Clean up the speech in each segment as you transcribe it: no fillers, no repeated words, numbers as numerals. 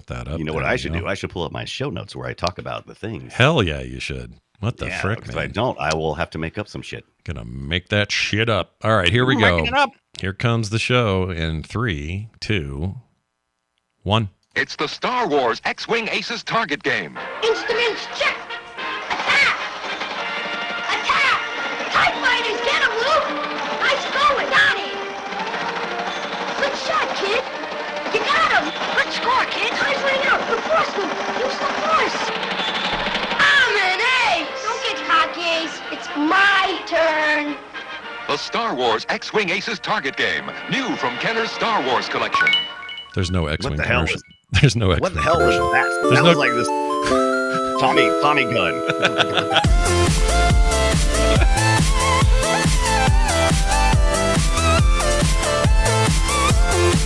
put that up. You know what I should do? I should pull up my show notes where I talk about the things. Hell yeah, you should. What the frick, man? If I don't, I will have to make up some shit. Gonna make that shit up. All right, here we go. Here comes the show in 3, 2, 1. It's the Star Wars X-Wing Aces target game. Instruments check. Attack! Attack! TIE fighters, get 'em, Luke! Nice going, Donnie! Good shot, kid! You got 'em! Good score, kid! Time's running out! The force, Luke! Use the force! I'm an ace! Don't get cocky, Ace. It's my turn! The Star Wars X-Wing Aces target game. New from Kenner's Star Wars collection. There's no X-Wing commercial. Was, There's no X-Wing What the hell was that? That was like this Tommy gun.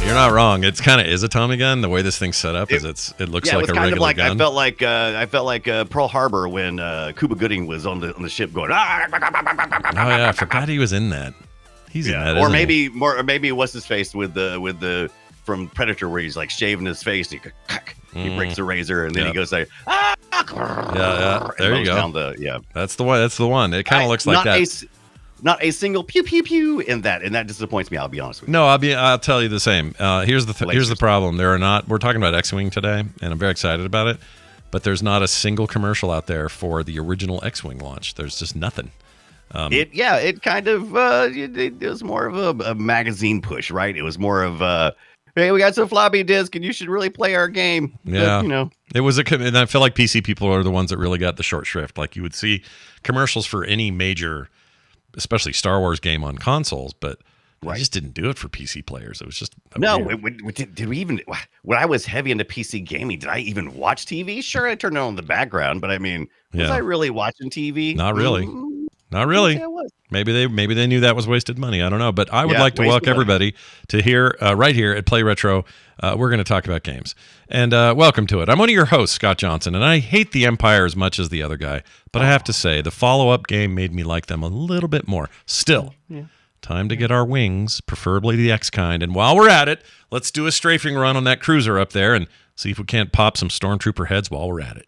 You're not wrong. It's kind of is a Tommy gun. The way this thing's set up is it looks like a regular gun. I felt like Pearl Harbor when Cuba Gooding was on the ship going. Oh yeah, I forgot he was in that. He's in that. Or maybe what's his face with the from Predator where he's like shaving his face. He breaks the razor and then he goes like yeah. There you go. That's the one. That's the one. It kind of looks like that. Not a single pew pew pew in that, and that disappoints me. I'll be honest with you. No, I'll tell you the same. Here's the problem. We're talking about X-Wing today, and I'm very excited about it. But there's not a single commercial out there for the original X-Wing launch. There's just nothing. It kind of it was more of a magazine push, right? It was more of hey, we got some floppy disk, and you should really play our game. Yeah, but, it was and I feel like PC people are the ones that really got the short shrift. Like you would see commercials for any major, especially Star Wars game on consoles, but I just didn't do it for PC players. It was just did we even? When I was heavy into PC gaming, did I even watch TV? Sure, I turned it on in the background, but I mean, was I really watching TV? Not really. Not really. Maybe they knew that was wasted money. I don't know. But I would like to welcome everybody to here, right here at Play Retro. We're going to talk about games. And welcome to it. I'm one of your hosts, Scott Johnson, and I hate the Empire as much as the other guy. But I have to say, the follow-up game made me like them a little bit more. Still, time to get our wings, preferably the X kind. And while we're at it, let's do a strafing run on that cruiser up there and see if we can't pop some Stormtrooper heads while we're at it.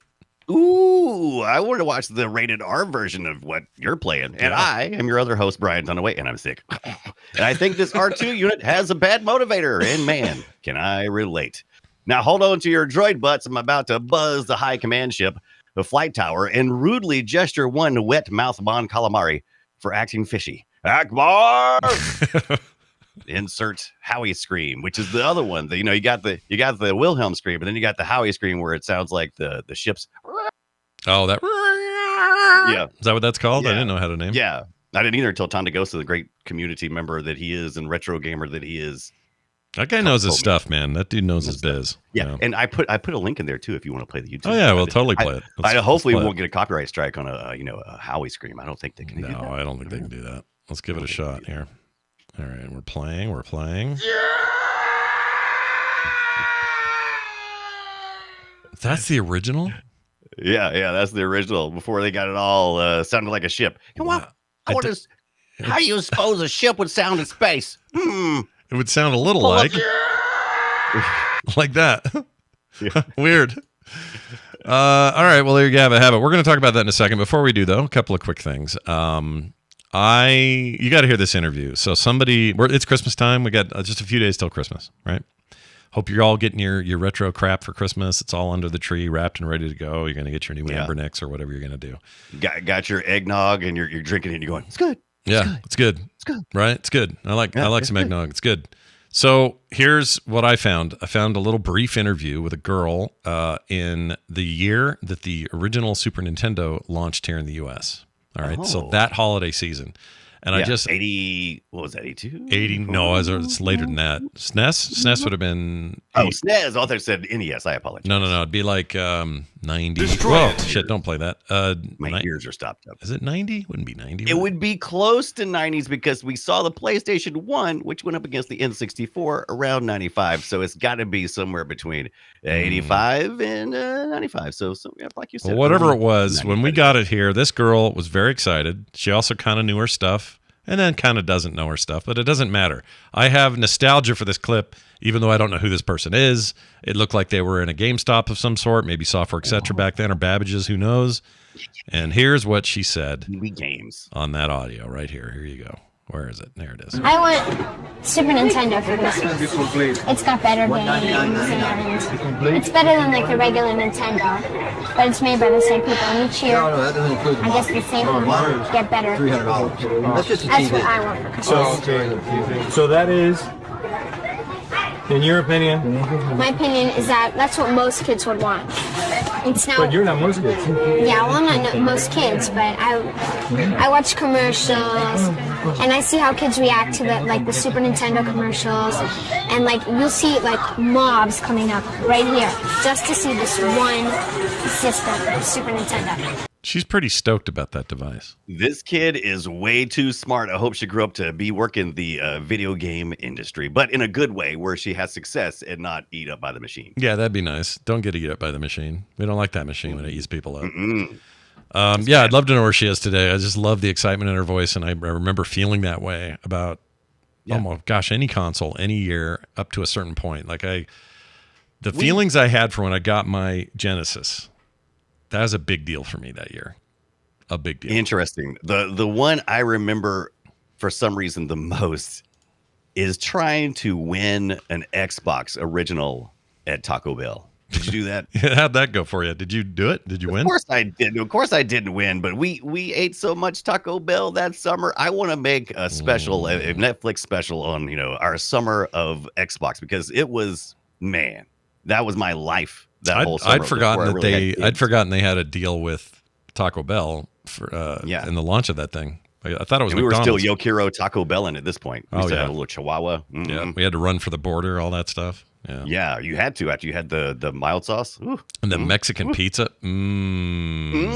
Ooh, I want to watch the rated R version of what you're playing. And I am your other host, Brian Dunaway, and I'm sick. And I think this R2 unit has a bad motivator. And man, can I relate. Now hold on to your droid butts. I'm about to buzz the high command ship, the flight tower, and rudely gesture one wet mouth Mon Calamari for acting fishy. Akbar! Insert Howie scream, which is the other one. You got the Wilhelm scream, but then you got the Howie scream where it sounds like the ship's. Oh, that. Yeah, is that what that's called? Yeah. I didn't know how to name it. Yeah, I didn't either until Tondagosa, the great community member that he is and retro gamer that he is. That guy knows his stuff, man. That dude knows his biz. Yeah, and I put a link in there too if you want to play the YouTube. Oh yeah, we'll totally play it. Hopefully we won't get a copyright strike on a Howie scream. I don't think they can. No, I don't think they can do that. Let's give it a shot here. All right, we're playing. That's the original? Yeah, that's the original. Before they got it all sounded like a ship. How do you suppose a ship would sound in space? It would sound a little like that. Weird. All right, well, there you have it. We're going to talk about that in a second. Before we do, though, a couple of quick things. You got to hear this interview. So it's Christmas time. We got just a few days till Christmas, right? Hope you're all getting your retro crap for Christmas. It's all under the tree, wrapped and ready to go. You're going to get your new Ambernicks or whatever you're going to do. Got your eggnog and you're drinking it and you're going, it's good. It's good. Right? It's good. I like some eggnog. It's good. So here's what I found. I found a little brief interview with a girl in the year that the original Super Nintendo launched here in the U.S. All right, so that holiday season. And I just 80. What was that? 82? 80. No, it's later than that. SNES would have been. SNES. I thought it said NES. I apologize. No. It'd be like 90. Whoa, shit! Don't play that. My ears are stopped up. Is it 90? Wouldn't be 90. It would be close to 90s because we saw the PlayStation 1, which went up against the N64 around 95. So it's got to be somewhere between 85 and 95. So like you said, well, whatever it was, when we got it here, this girl was very excited. She also kind of knew her stuff. and then kind of doesn't know her stuff, but it doesn't matter. I have nostalgia for this clip, even though I don't know who this person is. It looked like they were in a GameStop of some sort, maybe Software Etc. back then, or Babbage's, who knows. And here's what she said on that audio right here. Here you go. Where is it? There it is. I want Super Nintendo for Christmas. It's got better games and it's better than like the regular Nintendo, but it's made by the same people. And each year, I guess the same ones get better. That's what I want for Christmas. So that is, in your opinion? My opinion is that that's what most kids would want. It's now. But you're not most kids. Yeah, well, I'm not most kids, but I watch commercials and I see how kids react to the Super Nintendo commercials, and like you'll see like mobs coming up right here just to see this one system, Super Nintendo. She's pretty stoked about that device. This kid is way too smart. I hope she grew up to be working the video game industry, but in a good way where she has success and not eat up by the machine. Yeah, that'd be nice. Don't get eat up by the machine. We don't like that machine when it eats people up. Yeah, I'd love to know where she is today. I just love the excitement in her voice, and I remember feeling that way about, oh my gosh, any console, any year up to a certain point. Like the feelings I had for when I got my Genesis. That was a big deal for me that year. A big deal. Interesting. The one I remember for some reason the most is trying to win an Xbox original at Taco Bell. Did you do that? How'd that go for you? Did you do it? Did you win? Of course I did. Of course I didn't win, but we ate so much Taco Bell that summer. I want to make a special, a Netflix special on, our summer of Xbox, because it was, man, that was my life. I'd forgotten I'd forgotten they had a deal with Taco Bell for in the launch of that thing. I thought it was. And we McDonald's. were still Yokiro Taco Bell in at this point. We still had a little Chihuahua. Mm-hmm. Yeah, we had to run for the border, all that stuff. Yeah, you had to after you had the mild sauce. Ooh. And the Mexican pizza. Bring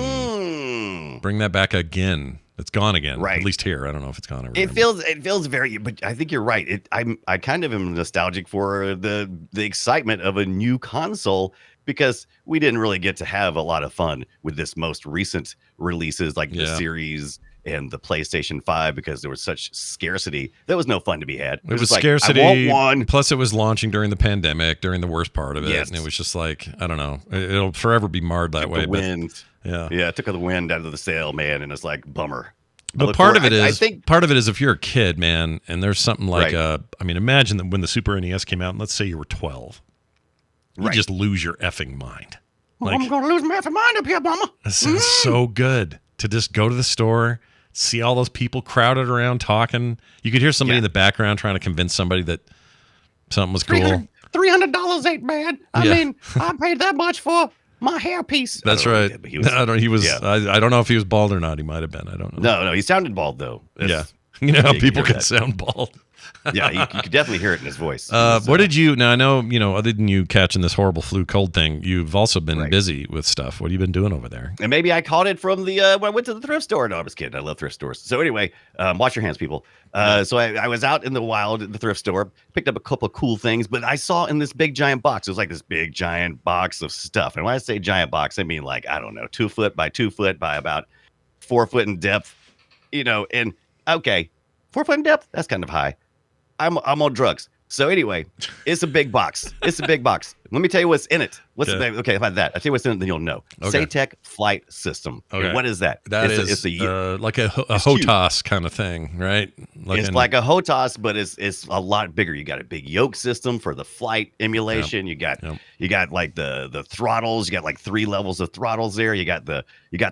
that back again. It's gone again. Right. At least here. I don't know if it's gone everywhere. It feels very, but I think you're right. I kind of am nostalgic for the excitement of a new console, because we didn't really get to have a lot of fun with this most recent releases like the series and the PlayStation 5, because there was such scarcity. There was no fun to be had. It was scarcity. I want one. Plus, it was launching during the pandemic, during the worst part of it. Yes. And it was just like, I don't know. It'll forever be marred that way. Wind. Yeah, it took the wind out of the sail, man, and it's like, bummer. But part of it is if you're a kid, man, and there's something like imagine that when the Super NES came out, and let's say you were 12, you just lose your effing mind. Like, I'm going to lose my effing mind up here, mama. That sounds so good to just go to the store, see all those people crowded around talking. You could hear somebody in the background trying to convince somebody that something was cool. $300 ain't bad. I mean, I paid that much for my hairpiece. That's right. I don't know if he was bald or not. He might have been. I don't know. No, he sounded bald though. You know how people can sound bald. Yeah, you could definitely hear it in his voice. What did you? Now I know, other than you catching this horrible flu cold thing, you've also been busy with stuff. What have you been doing over there? And maybe I caught it from when I went to the thrift store. No, I'm just kidding. I love thrift stores. So anyway, wash your hands, people. So I was out in the wild at the thrift store, picked up a couple of cool things, but I saw in this big giant box. It was like this big giant box of stuff. And when I say giant box, I mean like, I don't know, 2 foot by 2 foot by about 4 foot in depth. And okay, 4 foot in depth. That's kind of high. I'm on drugs. So anyway, it's a big box. It's a big box. Let me tell you what's in it. Okay, about that. I'll tell you what's in it, then you'll know. Okay. SATEC flight system. Okay. And what is that? It's like a HOTAS kind of thing, right? It's like a HOTAS, but it's a lot bigger. You got a big yoke system for the flight emulation. Yep. You got like the throttles. You got like 3 levels of throttles there. You got the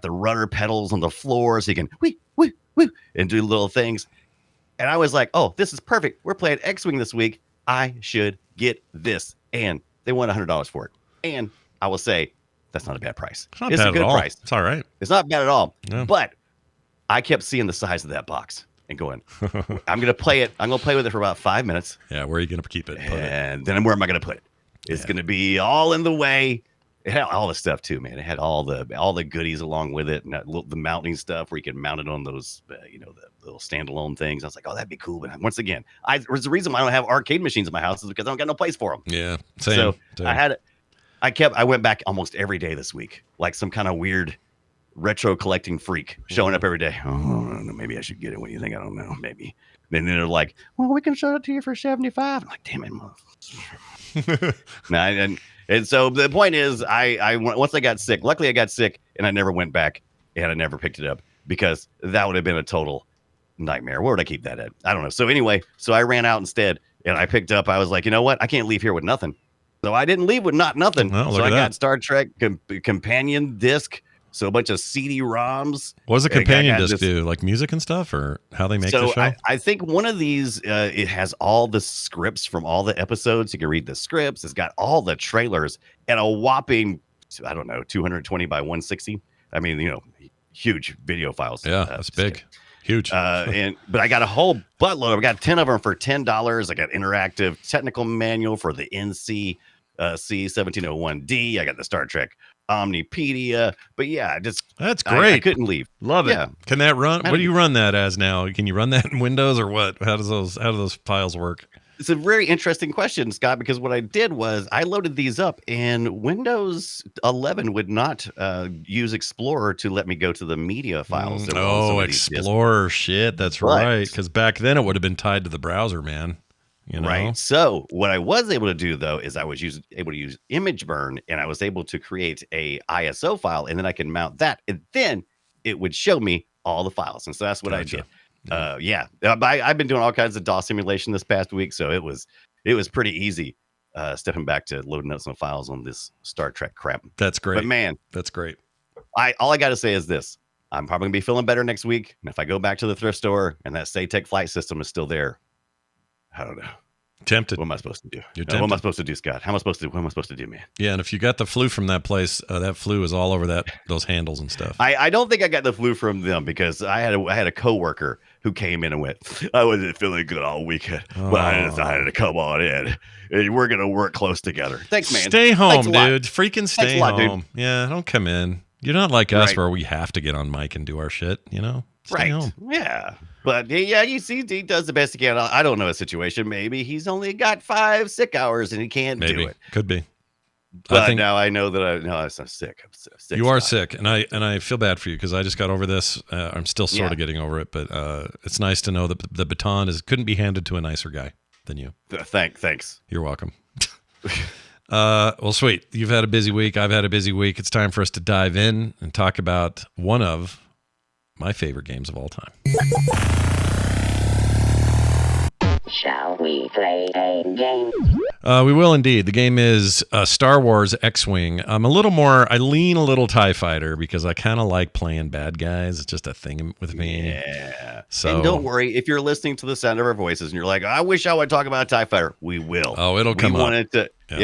rudder pedals on the floor, so you can wee and do little things. And I was like, oh, this is perfect. We're playing X-Wing this week. I should get this. And they want $100 for it. And I will say, that's not a bad price. It's a good price. It's all right. It's not bad at all. No. But I kept seeing the size of that box and going, I'm going to play it. I'm going to play with it for about 5 minutes. Yeah, where are you going to keep it? And then where am I going to put it? It's going to be all in the way. It had all the stuff too, man. It had all the goodies along with it, and the mounting stuff where you can mount it on those, the little standalone things. I was like, oh, that'd be cool. But once again, there's the reason why I don't have arcade machines in my house is because I don't got no place for them. Yeah, same. So I went back almost every day this week, like some kind of weird retro collecting freak showing up every day. Oh, maybe I should get it. What do you think? I don't know. Maybe. Then they're like, well, we can show it to you for $75. I'm like, damn it, and so the point is, I once I got sick. Luckily, I got sick, and I never went back, and I never picked it up because that would have been a total nightmare. Where would I keep that at? I don't know. So anyway, I ran out instead, and I picked up. I was like, you know what? I can't leave here with nothing. So I didn't leave with nothing. Oh, so I got Star Trek companion disc. So a bunch of CD-ROMs. What does a companion disc do? Like music and stuff, or how they make the show? I think one of these, it has all the scripts from all the episodes. You can read the scripts. It's got all the trailers and a whopping, I don't know, 220 by 160. I mean, huge video files. Yeah, that's big. Huge. But I got a whole buttload. I got 10 of them for $10. I got interactive technical manual for the NC C1701D. I got the Star Trek Omnipedia. But yeah, that's great. I couldn't leave. Love it. Yeah. Can that run? What do you run that as now? Can you run that in Windows or what? How do those files work? It's a very interesting question, Scott, because what I did was I loaded these up, and Windows 11 would not use Explorer to let me go to the media files. Explorer shit. That's right. Because back then it would have been tied to the browser, man. Right. So what I was able to do, though, is I was able to use Image Burn, and I was able to create a ISO file, and then I can mount that, and then it would show me all the files. And so that's what I did. I've been doing all kinds of DOS simulation this past week, so it was pretty easy stepping back to loading up some files on this Star Trek crap. That's great. But man, that's great. All I got to say is this: I'm probably gonna be feeling better next week, and if I go back to the thrift store and that SATEC flight system is still there, I don't know. Tempted. What am I supposed to do? What am I supposed to do, Scott? What am I supposed to do, man? Yeah, and if you got the flu from that place, that flu is all over those handles and stuff. I don't think I got the flu from them because I had a coworker who came in and went, I wasn't feeling good all weekend, but I decided to come on in, and we're gonna work close together. Thanks, man. Stay home, dude. Freaking stay home. Dude. Yeah, don't come in. You're not like us where we have to get on mic and do our shit. Stay home. Yeah. But yeah, you see, he does the best he can. I don't know a situation. Maybe he's only got 5 sick hours and he can't do it. Could be. But now I know that I'm sick. I'm sick. You are sick, and I feel bad for you because I just got over this. I'm still sort of getting over it, but it's nice to know that the baton couldn't be handed to a nicer guy than you. Thanks. You're welcome. Well, sweet. You've had a busy week. I've had a busy week. It's time for us to dive in and talk about one of my favorite games of all time. Shall we play a game? We will indeed. The game is Star Wars X-Wing. I lean a little TIE Fighter because I kind of like playing bad guys. It's just a thing with me. Yeah. So, and don't worry, if you're listening to the sound of our voices and you're like, I wish I would talk about TIE Fighter, we will. Oh, it'll come up.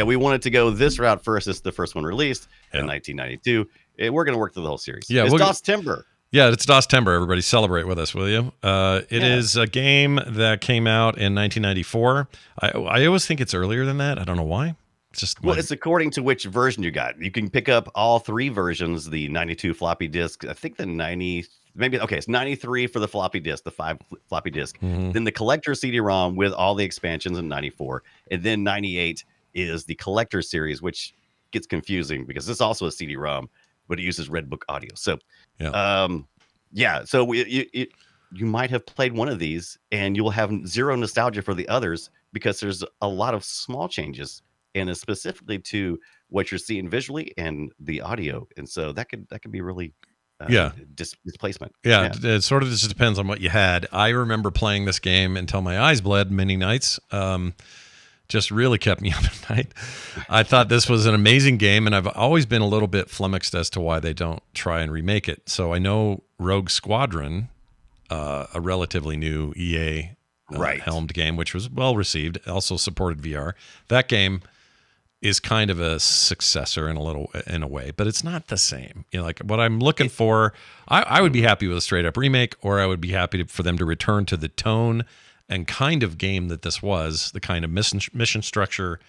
We wanted to go this route first. It's the first one released in 1992. We're going to work through the whole series. Yeah, it's DOS Timber. Yeah, it's DOS Timber. Everybody celebrate with us, will you? It is a game that came out in 1994. I always think it's earlier than that. I don't know why. It's just it's according to which version you got. You can pick up all 3 versions, the 92 floppy disk. I think the 90, it's 93 for the floppy disk, the 5 floppy disk. Mm-hmm. Then the collector CD-ROM with all the expansions in 94. And then 98 is the collector series, which gets confusing because it's also a CD-ROM, but it uses Red Book audio. So, so you might have played one of these and you'll have zero nostalgia for the others because there's a lot of small changes and it's specifically what you're seeing visually and the audio. And so that could be really displacement. Yeah, it sort of just depends on what you had. I remember playing this game until my eyes bled many nights. Just really kept me up at night. I thought this was an amazing game, and I've always been a little bit flummoxed as to why they don't try and remake it. So I know Rogue Squadron, a relatively new EA helmed game, which was well received, also supported VR. That game is kind of a successor in a way, but it's not the same. Like what I'm looking for, I would be happy with a straight up remake, or I would be happy for them to return to the tone and kind of game that this was, the kind of mission structure,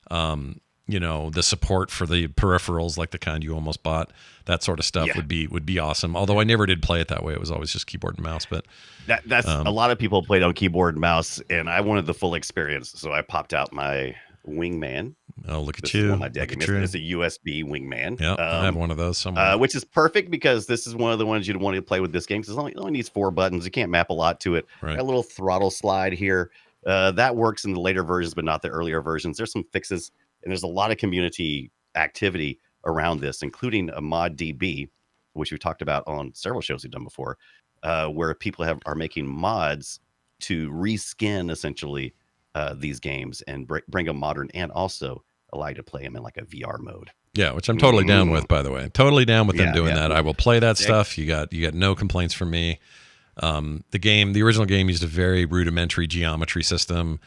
the support for the peripherals, like the kind you almost bought, that sort of stuff would be awesome. Although I never did play it that way; it was always just keyboard and mouse. But that's a lot of people played on keyboard and mouse, and I wanted the full experience, so I popped out my Wingman Oh, look at This you. is one of my deck. Look at you. It's a USB wingman. Yeah, I have one of those somewhere. Which is perfect because this is one of the ones you'd want to play with this game because it only needs 4 buttons. You can't map a lot to it. Right. Got a little throttle slide here. That works in the later versions, but not the earlier versions. There's some fixes, and there's a lot of community activity around this, including a mod DB, which we talked about on several shows we've done before, where people are making mods to reskin essentially these games and bring them modern and also allow you to play them in like a VR mode. Yeah, which I'm totally down with, by the way. Totally down with them doing that. I will play that stuff. You got no complaints from me. The original game used a very rudimentary geometry system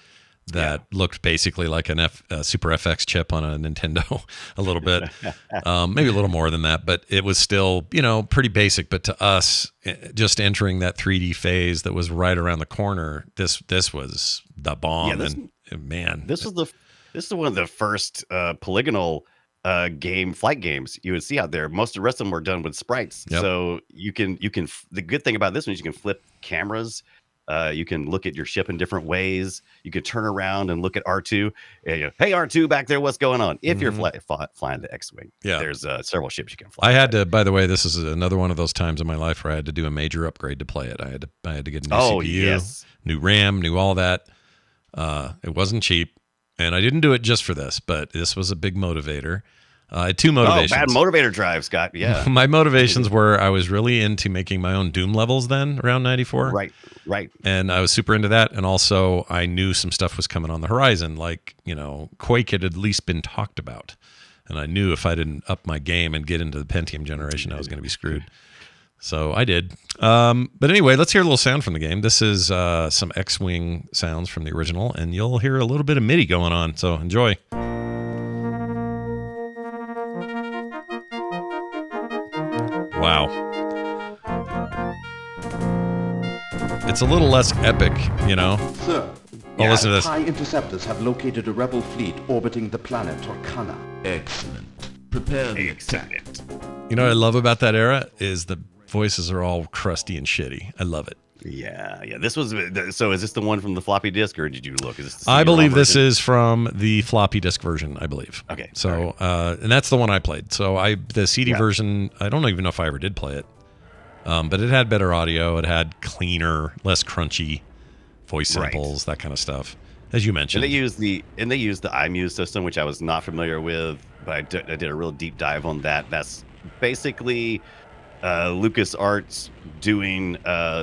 that looked basically like a Super FX chip on a Nintendo a little bit, maybe a little more than that, but it was still, pretty basic. But to us, just entering that 3D phase that was right around the corner, this was the bomb. Yeah, this is one of the first polygonal flight games you would see out there. Most of the rest of them were done with sprites. Yep. So you can the good thing about this one is you can flip cameras. You can look at your ship in different ways. You can turn around and look at R2. Hey, R2 back there, what's going on? If you're flying the X-Wing, there's several ships you can fly. I had to, by the way, this is another one of those times in my life where I had to do a major upgrade to play it. I had to get a new CPU, new RAM, new all that. It wasn't cheap, and I didn't do it just for this, but this was a big motivator. I had 2 motivations. Oh, bad motivator drive, Scott. Yeah. My motivations were I was really into making my own Doom levels then around 94. Right. And I was super into that. And also I knew some stuff was coming on the horizon. Like, Quake had at least been talked about. And I knew if I didn't up my game and get into the Pentium generation, I was going to be screwed. So I did. But anyway, let's hear a little sound from the game. This is some X-Wing sounds from the original. And you'll hear a little bit of MIDI going on. So enjoy. Wow. It's a little less epic, Sir, listen to this. High interceptors have located a rebel fleet orbiting the planet Torcana. Excellent. Prepare the attack. What I love about that era is the voices are all crusty and shitty. I love it. Yeah. This was so. Is this the one from the floppy disk, or did you look? Is this the I believe this version? is from the floppy disk version. I believe. Okay. So, and that's the one I played. So the CD version, I don't even know if I ever did play it, but it had better audio. It had cleaner, less crunchy voice samples, that kind of stuff, as you mentioned. And they used the iMuse system, which I was not familiar with, but I did a real deep dive on that. That's basically LucasArts doing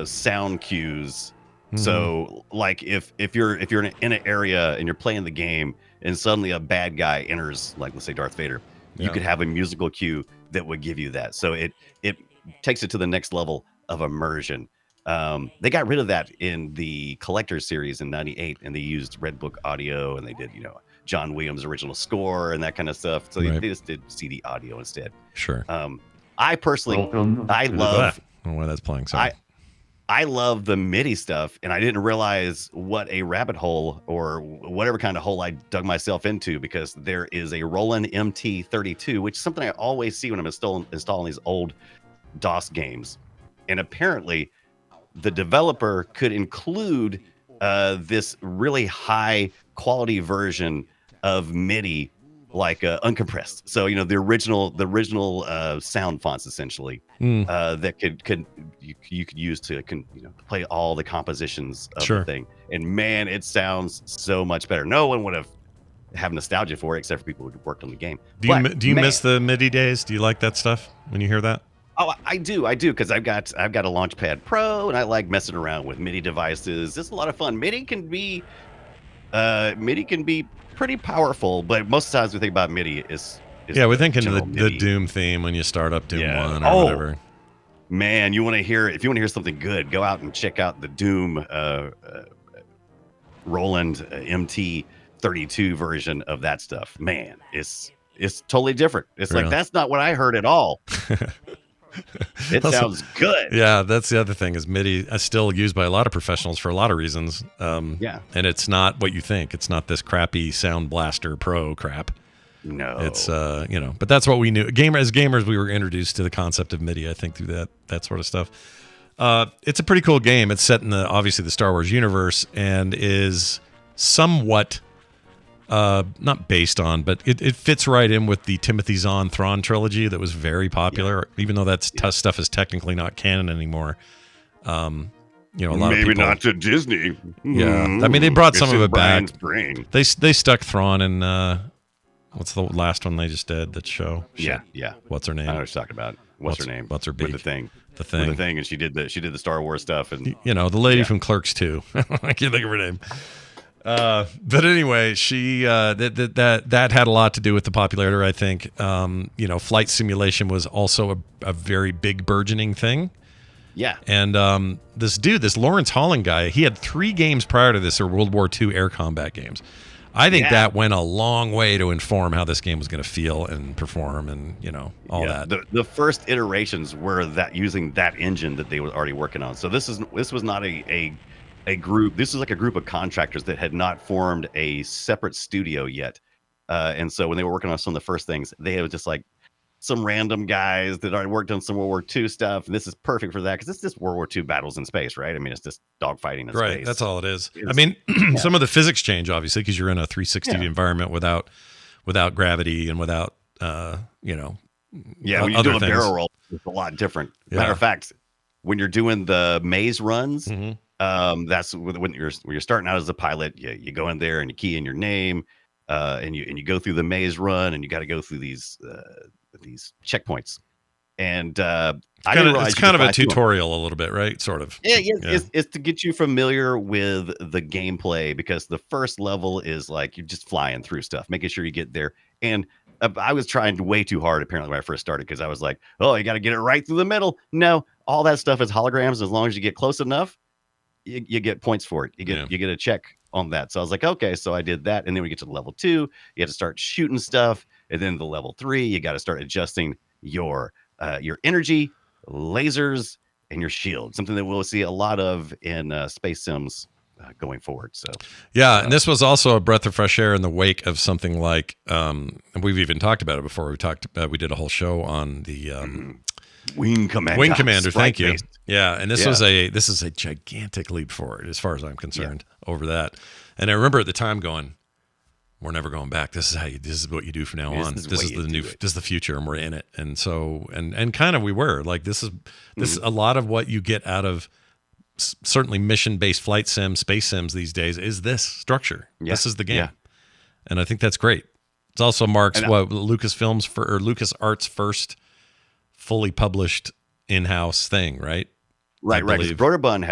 sound cues. So like if you're in an area and you're playing the game and suddenly a bad guy enters, like let's say Darth Vader, you could have a musical cue that would give you that. So it takes it to the next level of immersion. They got rid of that in the Collector's series in '98, and they used Red Book audio, and they did John Williams' original score and that kind of stuff. So they just did CD audio instead. Sure. I personally, I love. I don't know why that's playing. Sorry. I love the MIDI stuff, and I didn't realize what a rabbit hole or whatever kind of hole I dug myself into, because there is a Roland MT32, which is something I always see when I'm installing these old DOS games. And apparently, the developer could include this really high quality version of MIDI, like uncompressed. So the original sound fonts essentially that you could use to play all the compositions of the thing. And man, it sounds so much better. No one would have nostalgia for it except for people who worked on the game. Do you miss the MIDI days? Do you like that stuff when you hear that? Oh, I do, because I've got a Launchpad Pro, and I like messing around with MIDI devices. It's a lot of fun. MIDI can be pretty powerful, but most of the times we think about MIDI is we think into the Doom theme when you start up Doom 1 or whatever. Man, if you want to hear something good, go out and check out the Doom Roland MT32 version of that stuff. Man, it's totally different. It's like, that's not what I heard at all. It sounds good. Yeah, that's the other thing is MIDI is still used by a lot of professionals for a lot of reasons. And it's not what you think. It's not this crappy Sound Blaster Pro crap. No, it's but that's what we knew. As gamers, we were introduced to the concept of MIDI, I think, through that sort of stuff. It's a pretty cool game. It's set in obviously the Star Wars universe and is somewhat not based on, but it fits right in with the Timothy Zahn Thrawn trilogy that was very popular, even though that stuff is technically not canon anymore. A lot of people, not to Disney. Yeah, I mean they brought some of it back. They stuck Thrawn in what's the last one they just did? That show. Yeah. What's her name? I know what you're talking about. What's her name? What's her beak? With the thing. The thing, and she did the Star Wars stuff, and the lady from Clerks 2. I can't think of her name. But anyway, she that had a lot to do with the popularity. I think flight simulation was also a very big burgeoning thing. Yeah. And this Lawrence Holland guy, he had 3 games prior to this, or World War II air combat games. I think that went a long way to inform how this game was going to feel and perform, and all that. The first iterations were that using that engine that they were already working on. So this was not a group. This was like a group of contractors that had not formed a separate studio yet. And so when they were working on some of the first things, they were just like some random guys that already worked on some World War II stuff. And this is perfect for that because it's just World War II battles in space, right? I mean, it's just dogfighting in space. Right, that's all it is. I mean, some of the physics change, obviously, because you're in a 360 environment without gravity and without, when you do a barrel roll, it's a lot different. Matter of fact, when you're doing the maze runs, that's when you're starting out as a pilot. You go in there and you key in your name, and you go through the maze run, and you got to go through these checkpoints. And it's kind of a tutorial a little bit, right? Sort of. Yeah. It's to get you familiar with the gameplay, because the first level is like you're just flying through stuff, making sure you get there. And I was trying way too hard apparently when I first started, because I was like, oh, you got to get it right through the middle. No, all that stuff is holograms. As long as you get close enough, you get points for it. You get a check on that. So I was like, okay, so I did that. And then we get to level 2, you have to start shooting stuff. And then the level 3, you got to start adjusting your energy, lasers, and your shield. Something that we'll see a lot of in space sims going forward. So and this was also a breath of fresh air in the wake of something like, and we've even talked about it before. We did a whole show on the Wing Commander. Thank you. Yeah, and this is a gigantic leap forward as far as I'm concerned over that. And I remember at the time going, we're never going back. This is what you do from now on. This is the future, and we're in it. And so and kind of we were like, this is a lot of what you get out of certainly mission-based flight sims, space sims these days is this structure. This is the game. And I think that's great. It also marks LucasArts first fully published in-house thing, right? Right. Because Broderbund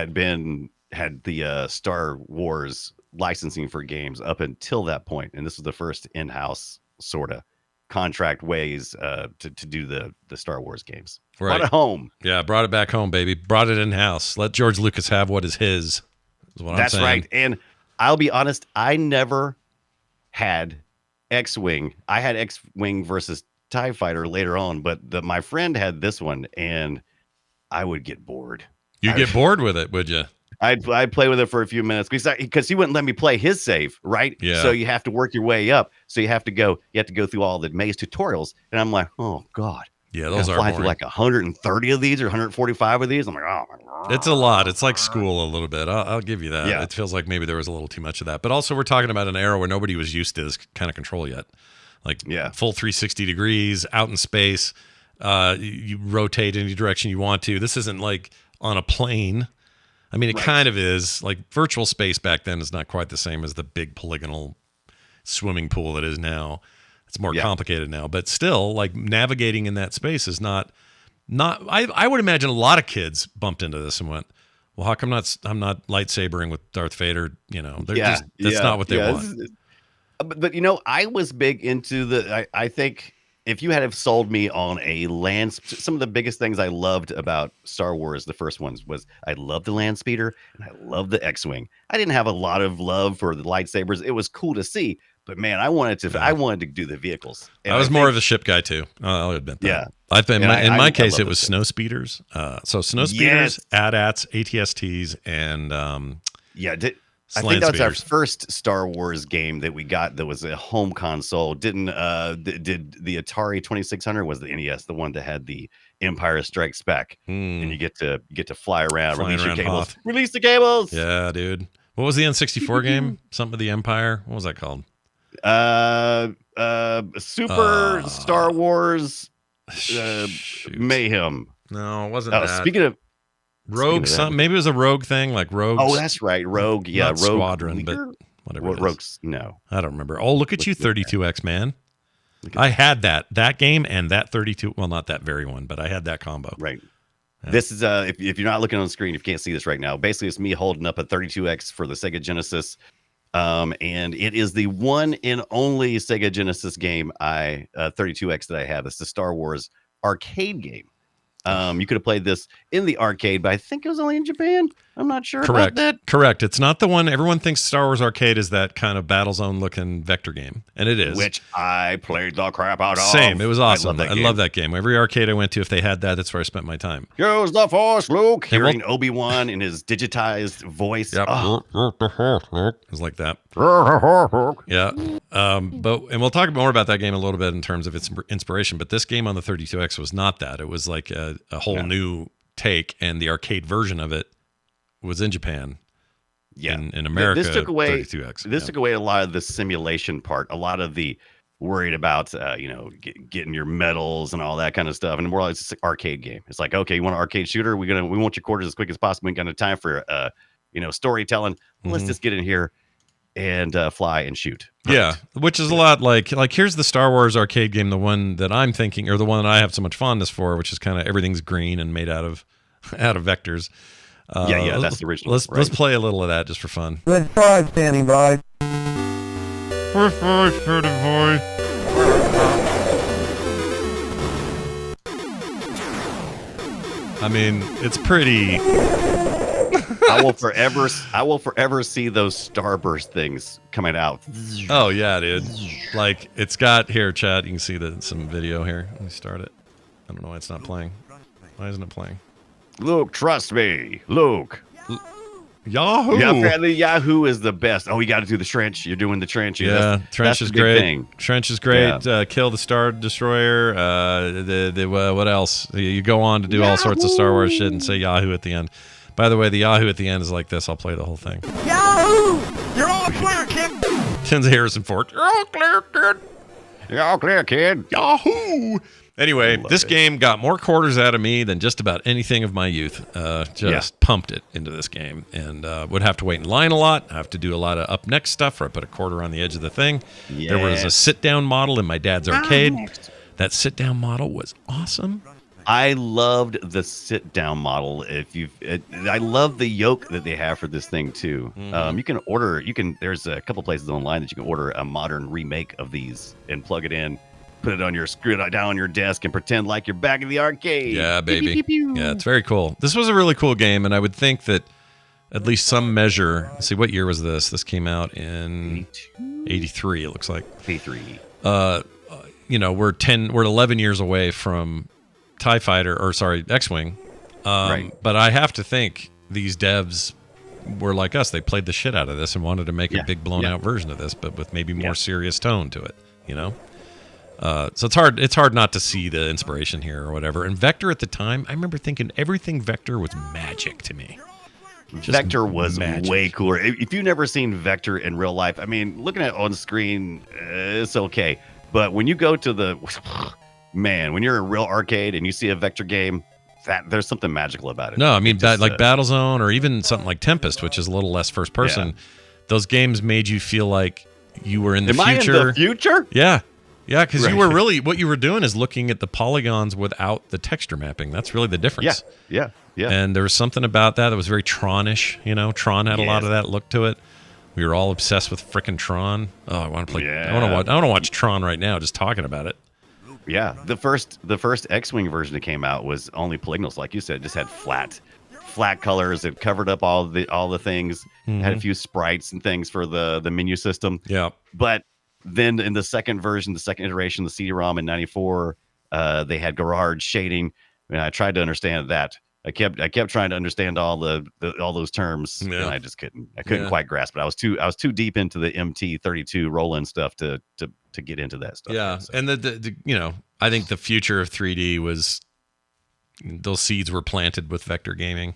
had the Star Wars licensing for games up until that point, and this was the first in-house sort of contract ways to do the Star Wars games. Right. Brought it home. Yeah, brought it back home, baby. Brought it in-house. Let George Lucas have what is his. That's right. And I'll be honest, I never had X-Wing. I had X-Wing versus TIE Fighter later on, but my friend had this one, and I would get bored. You get bored with it, would you? I'd play with it for a few minutes because he wouldn't let me play his save, right? Yeah. So you have to work your way up. So you have to go through all the maze tutorials, and I'm like, oh god. Yeah, those are fly through like 130 of these or 145 of these. I'm like, oh my god. It's a lot. It's like school a little bit. I'll give you that. Yeah. It feels like maybe there was a little too much of that. But also we're talking about an era where nobody was used to this kind of control yet. Like full 360 degrees out in space. You rotate any direction you want to. This isn't like on a plane. I mean, it kind of is. Like virtual space back then is not quite the same as the big polygonal swimming pool that is now. It's more complicated now, but still, like navigating in that space is not. I would imagine a lot of kids bumped into this and went, "Well, how come I'm not lightsabering with Darth Vader?" That's not what they want. But I was big into I think if you had have sold me on a land, some of the biggest things I loved about Star Wars, the first ones, was I loved the land speeder and I loved the X-Wing. I didn't have a lot of love for the lightsabers. It was cool to see, but man, I wanted to do the vehicles. And I was more of a ship guy too. I'll admit that. Yeah. In my case, it was snow speeders. So snow speeders, AT-ATs, ATSTs, and I think that was our first Star Wars game that we got that was a home console. Did the Atari 2600 was the NES, the one that had the Empire Strikes Back, and you get to fly around, release your cables, Hoth. Release the cables. Yeah, dude. What was the N64 game? Something of the Empire. What was that called? Super Star Wars Mayhem. No, it wasn't that. Speaking of Rogue, maybe it was a Rogue thing, like Rogue. Oh, that's right, Rogue. Yeah, Rogue Squadron, Leader? But whatever. Rogue's no, I don't remember. Oh, look at you, 32X man. I had that game and that 32. Well, not that very one, but I had that combo. Right. Yeah. This is if you're not looking on the screen, if you can't see this right now, basically it's me holding up a 32X for the Sega Genesis. And it is the one and only Sega Genesis game 32X that I have. It's the Star Wars arcade game. You could have played this in the arcade, but I think it was only in Japan. I'm not sure about that. Correct. It's not the one everyone thinks Star Wars Arcade is, that kind of Battlezone looking vector game, and it is. Which I played the crap out of. Same. It was awesome. I love that game. Every arcade I went to, if they had that, that's where I spent my time. Use the Force, Luke. Hearing Obi-Wan in his digitized voice. Yep. Oh. It was like that. Yeah. And we'll talk more about that game a little bit in terms of its inspiration. But this game on the 32X was not that. It was like a whole new take, and the arcade version of it was in Japan. Yeah. In America, this took away 32X. This took away a lot of the simulation part, a lot of the worried about getting your medals and all that kind of stuff. And more like it's an arcade game. It's like, okay, you want an arcade shooter? We want your quarters as quick as possible. We ain't got time for storytelling. Let's just get in here and fly and shoot. Yeah, which is a lot like here's the Star Wars arcade game, the one that I'm thinking, or the one that I have so much fondness for, which is kind of everything's green and made out of vectors. That's the original. Let's play a little of that just for fun. Red 5 standing by. Red 5 standing by. I mean, it's pretty. I will forever see those Starburst things coming out. Oh yeah, dude. Like it's got here, chat. You can see some video here. Let me start it. I don't know why it's not playing. Why isn't it playing? Luke, trust me, Luke. Yahoo! Yeah, apparently Yahoo is the best. Oh, you got to do the trench. You're doing the trench. Yeah, trench is great. Thing. Trench is great. Yeah. Kill the Star Destroyer. What else? You go on to do all sorts of Star Wars shit and say Yahoo at the end. By the way, the Yahoo at the end is like this. I'll play the whole thing. Yahoo! You're all clear, kid. Tens of Harrison Ford. You're all clear, kid. You're all clear, kid. Yahoo! Anyway, this game got more quarters out of me than just about anything of my youth. Pumped it into this game, and would have to wait in line a lot. I have to do a lot of up next stuff where I put a quarter on the edge of the thing. Yes. There was a sit-down model in my dad's arcade. That sit-down model was awesome. I loved the sit-down model. I love the yoke that they have for this thing too. Mm-hmm. There's a couple places online that you can order a modern remake of these and plug it in. Put it on your screw it down on your desk and pretend like you're back in the arcade. Yeah, baby. Pew, pew, pew. Yeah, it's very cool. This was a really cool game, and I would think that at least some measure. Let's see, what year was this? This came out in 83. It looks like 83. We're 11 years away from TIE Fighter, X-Wing. Right. But I have to think these devs were like us. They played the shit out of this and wanted to make a big blown out version of this, but with maybe more serious tone to it. So it's hard not to see the inspiration here or whatever. And Vector at the time, I remember thinking everything Vector was magic to me. Vector was way cooler. If you've never seen Vector in real life, I mean, looking at it on screen, it's okay. But when you go to when you're in a real arcade and you see a Vector game, there's something magical about it. No, I mean, like Battlezone or even something like Tempest, which is a little less first person. Yeah. Those games made you feel like you were in the future. Am I in the future? Yeah. Yeah, because you were what you were doing is looking at the polygons without the texture mapping. That's really the difference. Yeah. And there was something about that was very Tron-ish. Tron had a lot of that look to it. We were all obsessed with frickin' Tron. Oh, I want to play. Yeah. I want to watch Tron right now, just talking about it. Yeah, the first X-Wing version that came out was only polygonals, like you said. It just had flat colors. It covered up all the things. Mm-hmm. Had a few sprites and things for the menu system. Yeah, but then in the second version, the second iteration, the CD-ROM in '94, they had garage shading. And I tried to understand that. I kept trying to understand all those terms, and I just couldn't. I couldn't quite grasp it. I was too deep into the MT32 roll-in stuff to get into that stuff. Yeah, so. And the I think the future of 3D was those seeds were planted with vector gaming.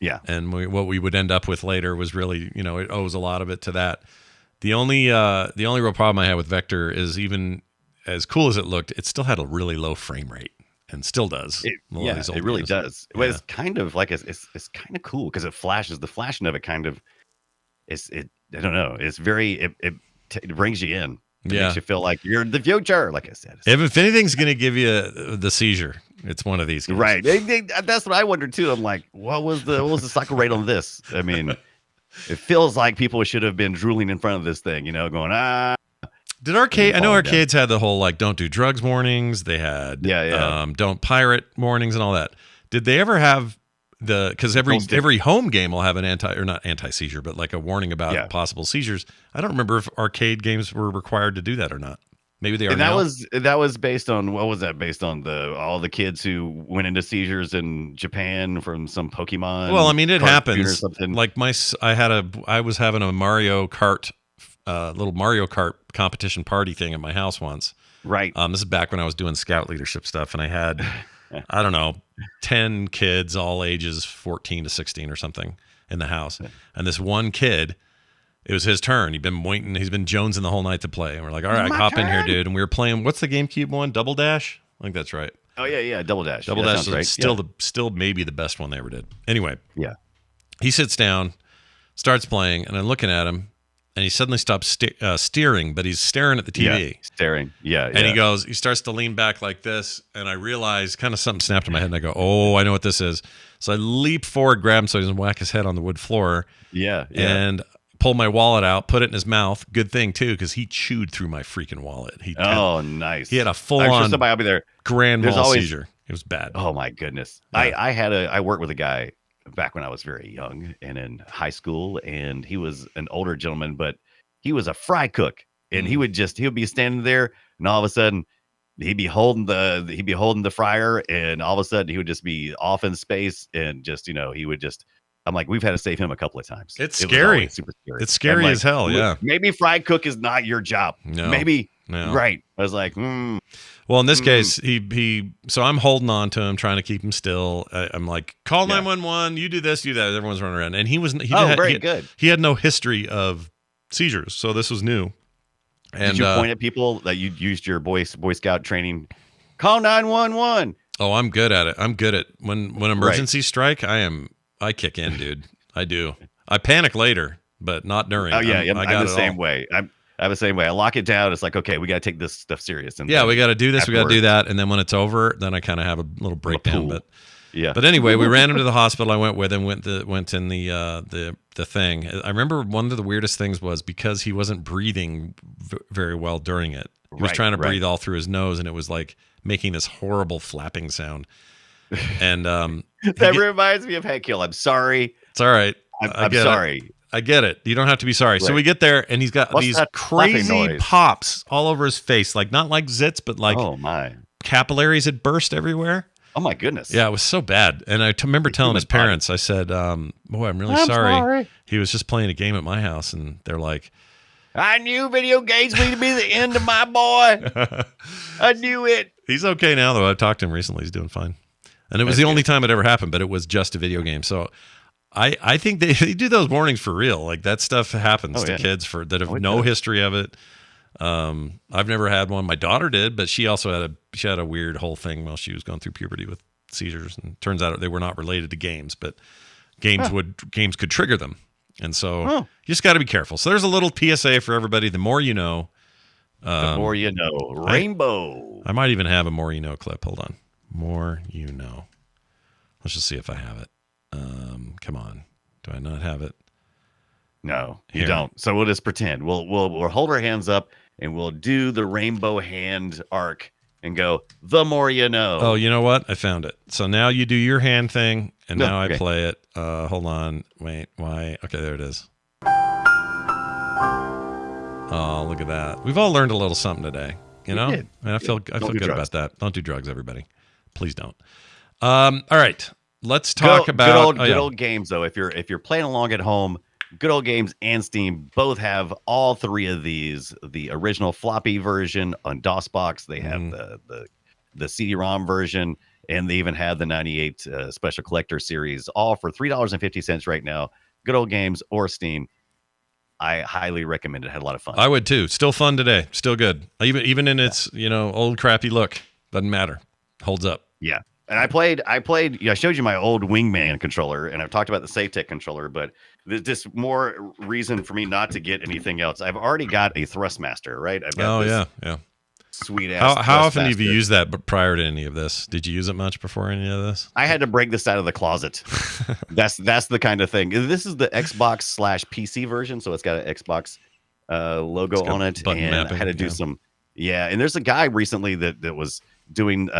Yeah, and what we would end up with later was really it owes a lot of it to that. The only real problem I had with Vector is even as cool as it looked, it still had a really low frame rate and still does. It really does. Yeah. It's kind of like it's kind of cool because it flashes. The flashing of it kind of I don't know. It's very it brings you in. It makes you feel like you're in the future. Like I said, if anything's going to give you the seizure, it's one of these games. Right. That's what I wondered too. I'm like, what was the cycle rate on this? I mean, it feels like people should have been drooling in front of this thing, going, Did arcade? I know arcades had the whole like don't do drugs warnings. They had don't pirate warnings and all that. Did they ever have because every home game will have an not anti-seizure, but like a warning about possible seizures. I don't remember if arcade games were required to do that or not. Maybe they are. And that was based on what was that based on all the kids who went into seizures in Japan from some Pokemon. Well, I mean, it happens. Or something. Like I was having a Mario Kart, little Mario Kart competition party thing at my house once. Right. This is back when I was doing scout leadership stuff, and I had, I don't know, 10 kids, all ages 14 to 16 or something, in the house, and this one kid. It was his turn. He'd been waiting. He's been jonesing the whole night to play. And we're like, all right, hop in here, dude. And we were playing, what's the GameCube one? Double Dash? I think that's right. Oh, yeah. Double Dash. Double Dash is still maybe the best one they ever did. Anyway. Yeah. He sits down, starts playing, and I'm looking at him, and he suddenly stops steering, but he's staring at the TV. Yeah, staring. Yeah. And he starts to lean back like this, and I realize kind of something snapped in my head, and I go, oh, I know what this is. So I leap forward, grab him so he doesn't whack his head on the wood floor. Yeah. And pull my wallet out, put it in his mouth. Good thing too, because he chewed through my freaking wallet. Nice. He had a full-on somebody will be there. Grand mal seizure. It was bad. Oh my goodness. Yeah. I worked with a guy back when I was very young and in high school, and he was an older gentleman, but he was a fry cook, and he would be standing there, and all of a sudden he'd be holding the fryer, and all of a sudden he would just be off in space, and just he would just. I'm like, we've had to save him a couple of times. It's scary. Super scary. It's scary as hell. Yeah. Maybe fry cook is not your job. No. Maybe. No. Right. I was like, Well, in this case, so I'm holding on to him, trying to keep him still. I'm like, call 911. You do this, you do that. Everyone's running around, and good. He had no history of seizures, so this was new. And did you point at people that you used your Boy Scout training? Call 911. Oh, I'm good at it. I'm good at when emergencies strike. I kick in, dude. I do. I panic later, but not during. Oh yeah, I'm the same way. I'm the same way. I lock it down. It's like, okay, we got to take this stuff serious. And we got to do this. We got to do that. And then when it's over, then I kind of have a little breakdown. But anyway, we ran him to the hospital. I went with him. Went in the thing. I remember one of the weirdest things was because he wasn't breathing very well during it. He was trying to breathe all through his nose, and it was like making this horrible flapping sound. And that reminds me of Hey Kill. I'm sorry. It's all right. I'm sorry. I get it. You don't have to be sorry. Right. So we get there, and he's got these crazy pops all over his face, like not like zits, but like capillaries had burst everywhere. Oh my goodness. Yeah, it was so bad. And I remember telling his parents, I said, "Boy, I'm really sorry. He was just playing a game at my house," and they're like, "I knew video games would be the end of my boy. I knew it." He's okay now, though. I've talked to him recently. He's doing fine. And it was the only time it ever happened, but it was just a video game. So I think they do those warnings for real. Like that stuff happens to kids that have no history of it. I've never had one. My daughter did, but she also had a weird whole thing while she was going through puberty with seizures. And turns out they were not related to games, but games could trigger them. And so you just got to be careful. So there's a little PSA for everybody. The more you know. The more you know. Rainbow. I might even have a more you know clip. Hold on. More you know. Let's just see if I have it. Come on. Do I not have it? No, you don't. So we'll just pretend. We'll hold our hands up and we'll do the rainbow hand arc and go, the more you know. Oh, you know what? I found it. So now you do your hand thing and now I play it. Hold on. Wait, why? Okay, there it is. Oh, look at that. We've all learned a little something today. You know? And I feel good about that. Don't do drugs, everybody. Please don't. All right. Let's talk about good old games though. If you're playing along at home, Good Old Games and Steam both have all three of these. The original floppy version on DOSBox. They have the CD-ROM version, and they even have the 98 Special Collector Series, all for $3.50 right now. Good Old Games or Steam. I highly recommend it. Had a lot of fun. I would too. Still fun today. Still good. Even in its old crappy look. Doesn't matter. Holds up. Yeah. And I played. I showed you my old Wingman controller, and I've talked about the SafeTech controller, but there's just more reason for me not to get anything else. I've already got a Thrustmaster, right? I've got yeah. Sweet ass. How often have you used that prior to any of this? Did you use it much before any of this? I had to break this out of the closet. That's the kind of thing. This is the Xbox/PC version, so it's got an Xbox logo on it, and I had to do some. Yeah, and there's a guy recently that was doing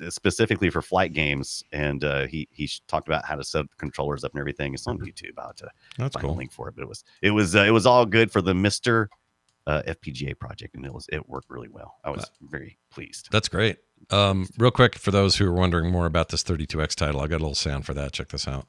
specifically for flight games, and he talked about how to set controllers up and everything. It's on YouTube. I'll have to find a link for it, but it was all good for the Mr. FPGA project, and it worked really well. I was very pleased. That's great. Real quick, for those who are wondering more about this 32X title, I got a little sound for that. Check this out.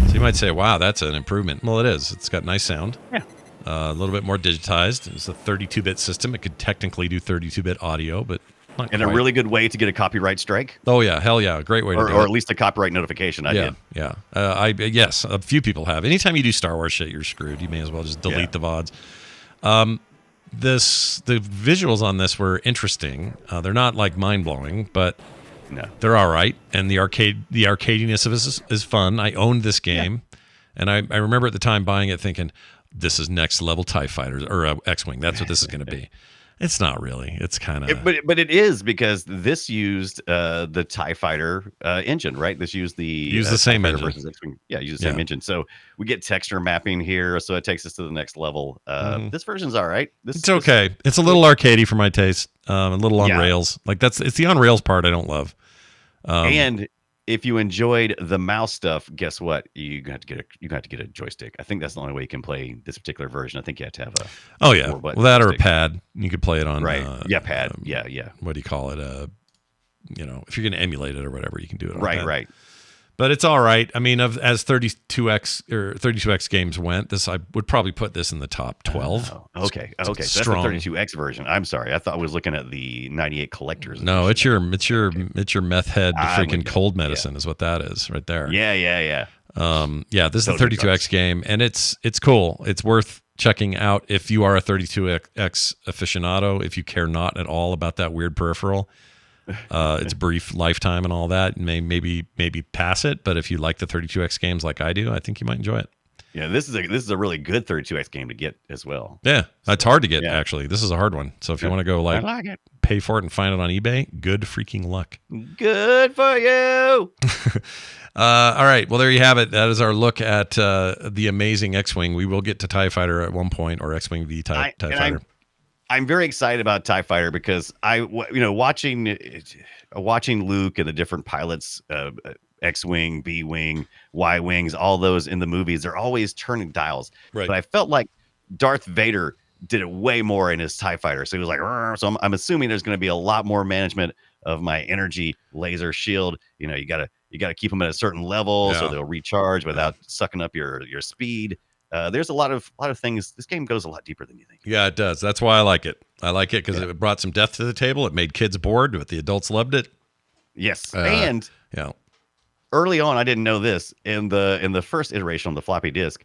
So you might say, wow, that's an improvement. Well, it is. It's got nice sound. Yeah. A little bit more digitized. It's a 32-bit system. It could technically do 32-bit audio, but not and quite. A really good way to get a copyright strike. Oh yeah, hell yeah, great way to do it. Or at least a copyright notification. I did. Yeah. Yes, a few people have. Anytime you do Star Wars shit, you're screwed. You may as well just delete the VODs. The visuals on this were interesting. They're not like mind blowing, but they're all right. And the arcadiness of this is fun. I owned this game, and I remember at the time buying it thinking, this is next level TIE fighters or X-Wing. That's what this is going to be. It's not really. It's kind of. But it is, because this used the TIE fighter engine, right? This used the same engine. Versus X-Wing. Yeah, use the same engine. So we get texture mapping here, so it takes us to the next level. This version's all right. It's okay. It's a little arcadey for my taste. A little on rails. Like it's the on rails part I don't love. And if you enjoyed the mouse stuff, guess what? You have to get a joystick. I think that's the only way you can play this particular version. I think you have to have a well, that or a pad. You could play it on pad. Yeah. What do you call it? If you're going to emulate it or whatever, you can do it on right, pad. Right. But it's all right. I mean, as 32X games went, I would probably put this in the top 12. Okay. So that's the 32X version. I'm sorry. I thought I was looking at the 98 collectors. No, it's your meth head freaking cold medicine is what that is right there. Yeah. This is a 32X game, and it's cool. It's worth checking out if you are a 32X aficionado. If you care not at all about that weird peripheral. Its brief lifetime and all that, maybe pass it. But if you like the 32X games like I do, I think you might enjoy it. Yeah, this is a really good 32X game to get as well. Yeah, it's hard to get actually. This is a hard one. So if you want to go pay for it and find it on eBay, good freaking luck. Good for you. All right, well there you have it. That is our look at the amazing X-Wing. We will get to TIE Fighter at one point, or X-Wing v TIE Fighter. I'm very excited about TIE Fighter because watching Luke and the different pilots, X-Wing, B-Wing, Y-Wings, all those in the movies, they're always turning dials. Right. But I felt like Darth Vader did it way more in his TIE Fighter. So he was like, "Rrr." So I'm assuming there's going to be a lot more management of my energy laser shield. You gotta keep them at a certain level so they'll recharge without sucking up your speed. There's a lot of things. This game goes a lot deeper than you think. Yeah, it does. That's why I like it. I like it because it brought some depth to the table. It made kids bored, but the adults loved it. Yes, and early on, I didn't know this. In the first iteration on the floppy disk,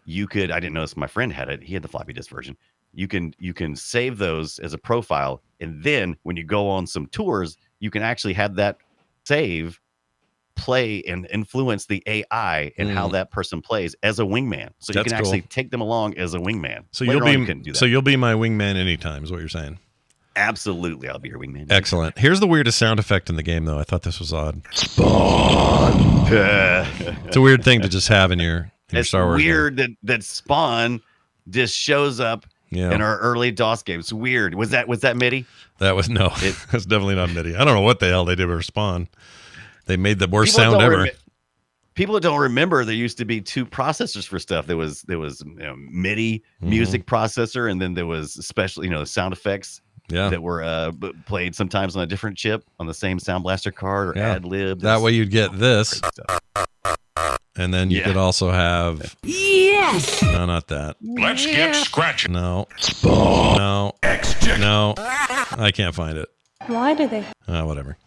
you could. I didn't know this. My friend had it. He had the floppy disk version. You can save those as a profile, and then when you go on some tours, you can actually have that save play and influence the AI and how that person plays as a wingman. So you can actually take them along as a wingman. So you'll be my wingman anytime is what you're saying. Absolutely. I'll be your wingman. Excellent. Here's the weirdest sound effect in the game though. I thought this was odd. Spawn. It's a weird thing to just have in your Star Wars. It's weird that Spawn just shows up in our early DOS games. It's weird. Was that MIDI? That was that's definitely not MIDI. I don't know what the hell they did with Spawn. They made the worst sound ever. People don't remember there used to be two processors for stuff. There was MIDI music processor, and then there was special sound effects that were played sometimes on a different chip on the same Sound Blaster card or ad lib. That way you'd get this, and then you could also have no, not that. Let's get scratching. No, no, I can't find it. Why do they? Whatever.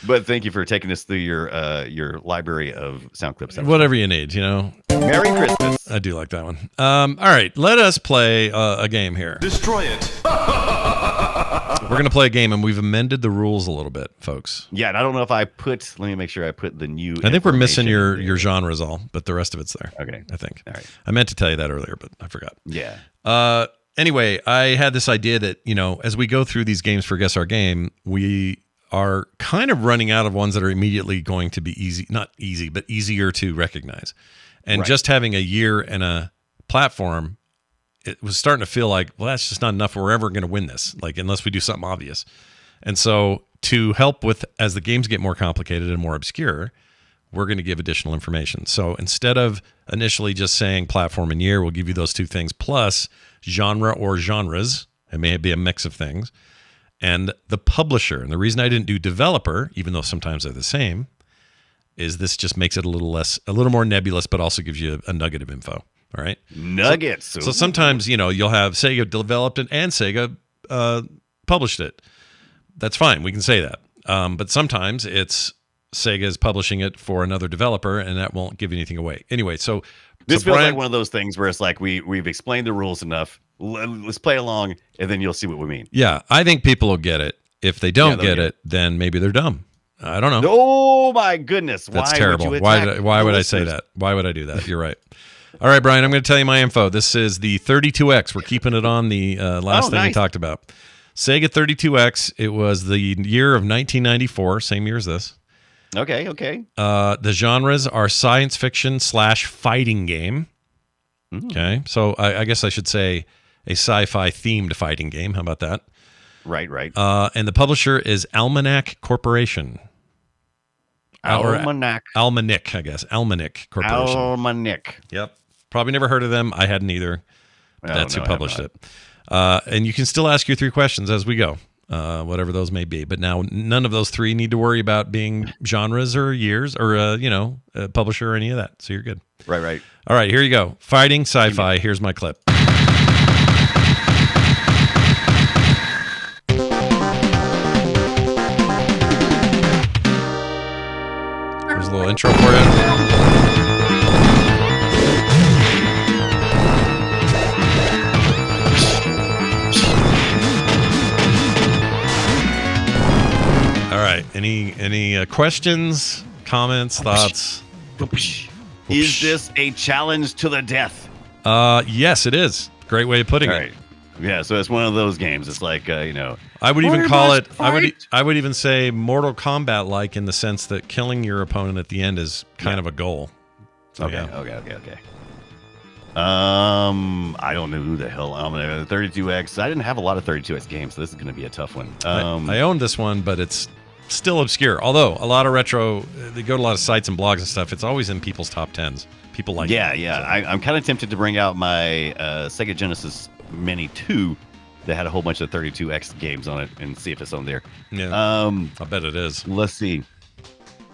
But thank you for taking us through your library of sound clips. Whatever you need, Merry Christmas. I do like that one. All right, let us play a game here. Destroy it. We're going to play a game, and we've amended the rules a little bit, folks. Yeah, and I don't know if let me make sure I put the new. I think we're missing your genres all, but the rest of it's there. Okay. I think. All right. I meant to tell you that earlier, but I forgot. Yeah. Anyway, I had this idea that, as we go through these games for Guess Our Game, we are kind of running out of ones that are immediately going to be not easy, but easier to recognize. And just having a year and a platform, it was starting to feel like, well, that's just not enough. We're ever going to win this, unless we do something obvious. And so to help with, as the games get more complicated and more obscure, we're going to give additional information. So instead of initially just saying platform and year, we'll give you those two things plus genre or genres. It may be a mix of things. And the publisher. And the reason I didn't do developer, even though sometimes they're the same, is this just makes it a little more nebulous, but also gives you a nugget of info. All right. Nuggets. So sometimes, you'll have Sega developed it and Sega published it. That's fine. We can say that. But sometimes it's Sega is publishing it for another developer, and that won't give anything away. Anyway, so this feels Brian, like one of those things where it's like we've explained the rules enough. Let's play along, and then you'll see what we mean. Yeah, I think people will get it. If they don't get it, then maybe they're dumb. I don't know. Oh my goodness, that's terrible. Why would I say that? Why would I do that? You're right. All right, Brian, I'm going to tell you my info. This is the 32X. We're keeping it on the last thing we talked about. Sega 32X. It was the year of 1994, same year as this. Okay. The genres are science fiction / fighting game. Okay, so I guess I should say a sci-fi themed fighting game. How about that? Right. And the publisher is Almanac Corporation. Almanac, I guess. Almanac Corporation. Almanac. Yep. Probably never heard of them. I hadn't either. That's who published it. And you can still ask your 3 questions as we go, whatever those may be. But now none of those 3 need to worry about being genres or years or, a publisher or any of that. So you're good. Right. All right, here you go. Fighting sci-fi. Here's my clip. Here's a little intro for you. All right. Any questions, comments, thoughts? Is this a challenge to the death? Yes, it is. Great way of putting it. Yeah, so it's one of those games. It's like I would even call it. I would even say Mortal Kombat like in the sense that killing your opponent at the end is kind of a goal. So, Okay. I don't know who the hell I'm gonna 32X. I didn't have a lot of 32X games, so this is gonna be a tough one. I owned this one, but it's still obscure. Although a lot of retro, they go to a lot of sites and blogs and stuff. It's always in people's top 10s. People like it. Yeah. So. I'm kind of tempted to bring out my Sega Genesis Mini 2 that had a whole bunch of 32X games on it and see if it's on there. Yeah. I bet it is. Let's see.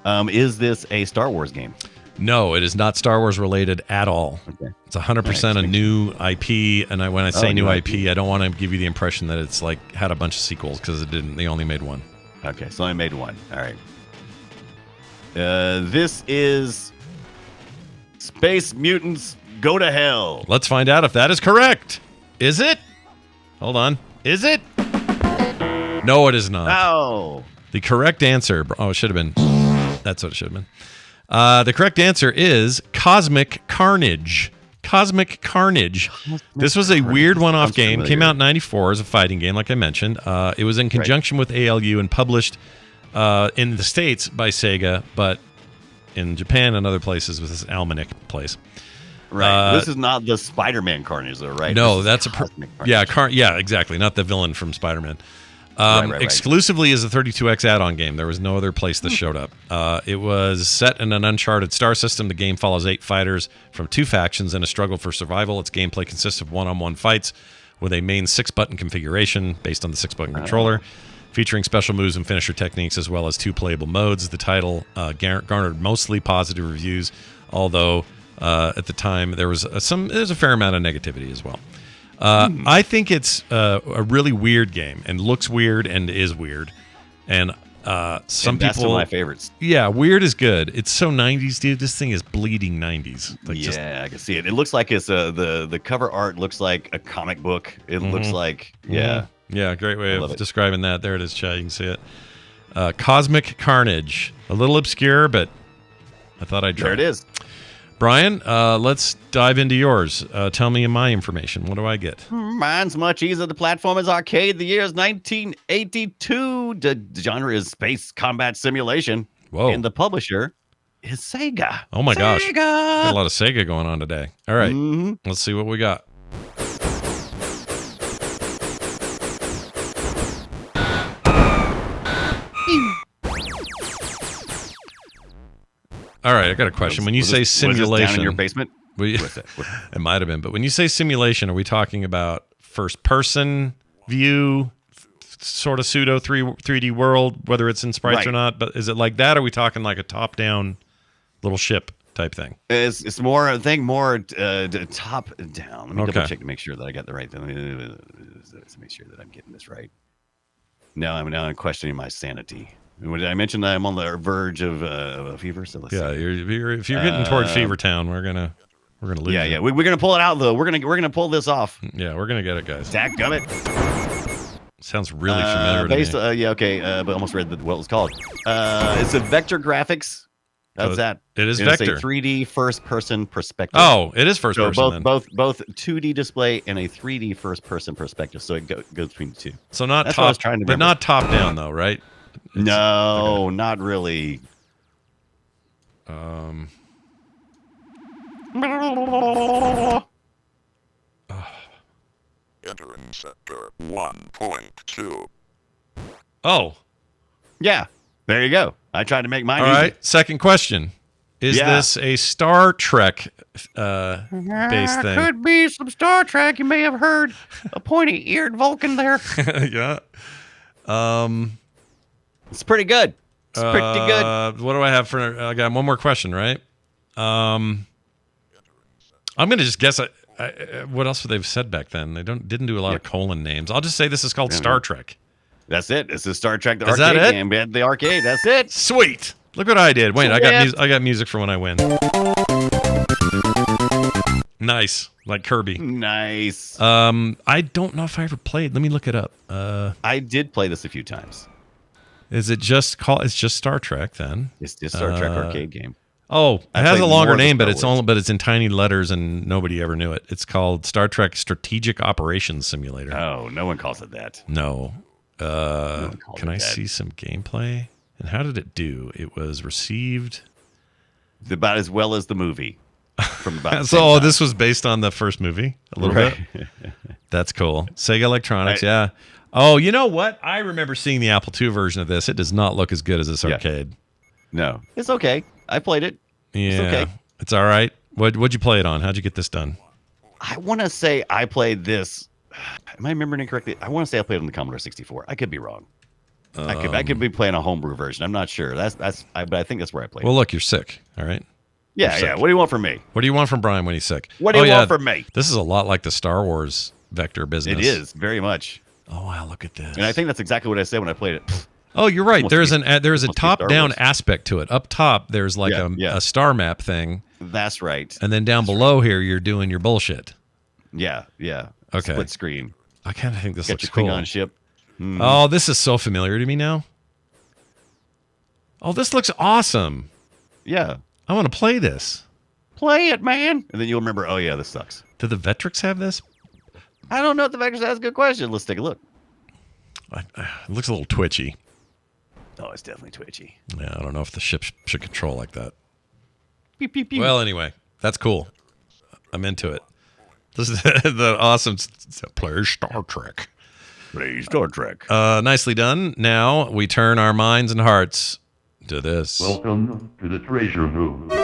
Is this a Star Wars game? No, it is not Star Wars related at all. Okay. It's 100% a new IP, and when I say new IP, I don't want to give you the impression that it's like had a bunch of sequels because it didn't. They only made one. Okay, so I made one. All right. This is Space Mutants Go to Hell. Let's find out if that is correct. Is it? Hold on. Is it? No, it is not. Oh. The correct answer. Oh, it should have been. That's what it should have been. The correct answer is Cosmic Carnage. Cosmic Carnage. This was a weird one-off game. Came out in 94 as a fighting game, like I mentioned. It was in conjunction with ALU and published in the States by Sega, but in Japan and other places with this Almanac place. Right. This is not the Spider-Man Carnage, though, right? No, that's yeah, exactly. Not the villain from Spider-Man. Right. Exclusively as a 32X add-on game. There was no other place this showed up. It was set in an uncharted star system. The game follows 8 fighters from 2 factions in a struggle for survival. Its gameplay consists of one-on-one fights with a main 6-button configuration based on the 6-button controller, featuring special moves and finisher techniques as well as 2 playable modes. The title garnered mostly positive reviews, although at the time there was a fair amount of negativity as well. I think it's a really weird game and looks weird and is weird. And Some and that's people, one of my favorites. Yeah, weird is good. It's so 90s, dude. This thing is bleeding 90s. I can see it. It looks like it's the cover art looks like a comic book. It looks like yeah, great way of describing that. There it is, Chad. You can see it. Cosmic Carnage, a little obscure, but I thought I'd try. There it is. Brian, let's dive into yours. Tell me my information. What do I get? Mine's much easier. The platform is arcade. The year is 1982. The genre is space combat simulation. Whoa. And the publisher is Sega. Oh my gosh. Sega. Got a lot of Sega going on today. All right. Let's see what we got. All right, I got a question. When you say simulation, was this down in your basement? It might have been, but when you say simulation, are we talking about first-person view, sort of pseudo 3D world, whether it's in sprites or not? But is it like that? Or are we talking like a top-down little ship type thing? It's more, I think, more top down. Let me double check to make sure that I got the right thing. Let's make sure that I'm getting this right. No, I'm questioning my sanity. Did I mention that I'm on the verge of a fever? So let's see. If you're getting toward Fever Town, we're gonna lose. Yeah. We're gonna pull it out though. We're gonna pull this off. Yeah, we're gonna get it, guys. Dadgummit. Sounds really familiar to me. But almost read what it was called. It's a vector graphics. That's that. It is vector. It's a 3D first-person perspective. Oh, it is first-person. Both 2D display and a 3D first-person perspective. So it goes between the two. So not That's top, what I was trying to remember. but not top down though, right? No, not really. Entering sector 1.2. Oh. Yeah, there you go. I tried to make mine All easy. right, second question. Is this a Star Trek based thing? Could be some Star Trek. You may have heard a pointy-eared Vulcan there. Yeah. It's pretty good. It's pretty good. What do I have for? I got one more question, right? I'm gonna just guess. What else would they've said back then? They didn't do a lot of colon names. I'll just say this is called Star Trek. That's it. It's a Star Trek Is that arcade it? game. Man. The arcade. That's it. Sweet. Look what I did. Wait, I got music for when I win. Nice, like Kirby. Nice. I don't know if I ever played. Let me look it up. I did play this a few times. Is it just called? It's just Star Trek then. It's just Star Trek arcade game. Oh, it has played a longer more of the name, but Star it's in tiny letters, and nobody ever knew it. It's called Star Trek Strategic Operations Simulator. Oh, no one calls it that. No. Can I see some gameplay? And how did it do? It was received about as well as the movie. From about so this was based on the first movie a little bit. That's cool. Sega Electronics, yeah. Oh, you know what? I remember seeing the Apple II version of this. It does not look as good as this arcade. No, it's okay. I played it. Yeah, it's okay. It's all right. What'd you play it on? How'd you get this done? I want to say I played this. Am I remembering incorrectly? I want to say I played it on the Commodore 64. I could be wrong. I could be playing a homebrew version. I'm not sure. But I think that's where I played. Well, look, you're sick. All right. Yeah. What do you want from me? What do you want from Brian when he's sick? What do you want from me? This is a lot like the Star Wars vector business. It is very much. Oh wow, look at this. And I think that's exactly what I said when I played it. Oh, you're right. There's a top-down aspect to it. Up top, there's like a star map thing. That's right. And then down below here, you're doing your bullshit. Yeah. Okay. Split screen. I kind of think this looks your cool. Klingon ship. Oh, this is so familiar to me now. Oh, this looks awesome. Yeah. I want to play this. Play it, man. And then you'll remember, oh, yeah, this sucks. Do the Vectrex have this? I don't know if the Vectrex has a good question. Let's take a look. It looks a little twitchy. Oh, it's definitely twitchy. Yeah, I don't know if the ship should control like that. Beep, beep, beep. Well, anyway, that's cool. I'm into it. This is the awesome play Star Trek. Play Star Trek. Nicely done. Now we turn our minds and hearts to this. Welcome to the treasure room. All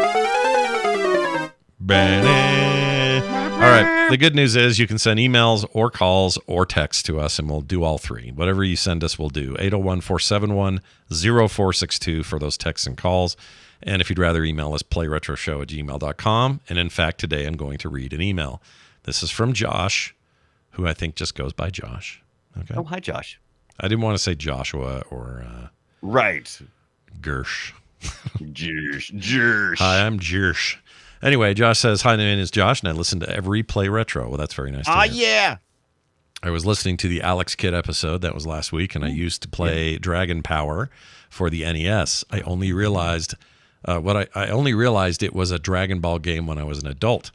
right. The good news is you can send emails or calls or texts to us, and we'll do all three. Whatever you send us, we'll do. 801-471-0462 for those texts and calls. And if you'd rather email us, playretroshow@gmail.com. And in fact, today I'm going to read an email. This is from Josh, who I think just goes by Josh. Okay. Oh, hi, Josh. I didn't want to say Joshua or Right. Gersh. Gersh. Hi, I'm Gersh. Anyway, Josh says, hi, my name is Josh, and I listen to every Play Retro. Well, that's very nice to hear. Yeah. I was listening to the Alex Kidd episode. That was last week, and I used to play Dragon Power for the NES. I only realized I only realized it was a Dragon Ball game when I was an adult.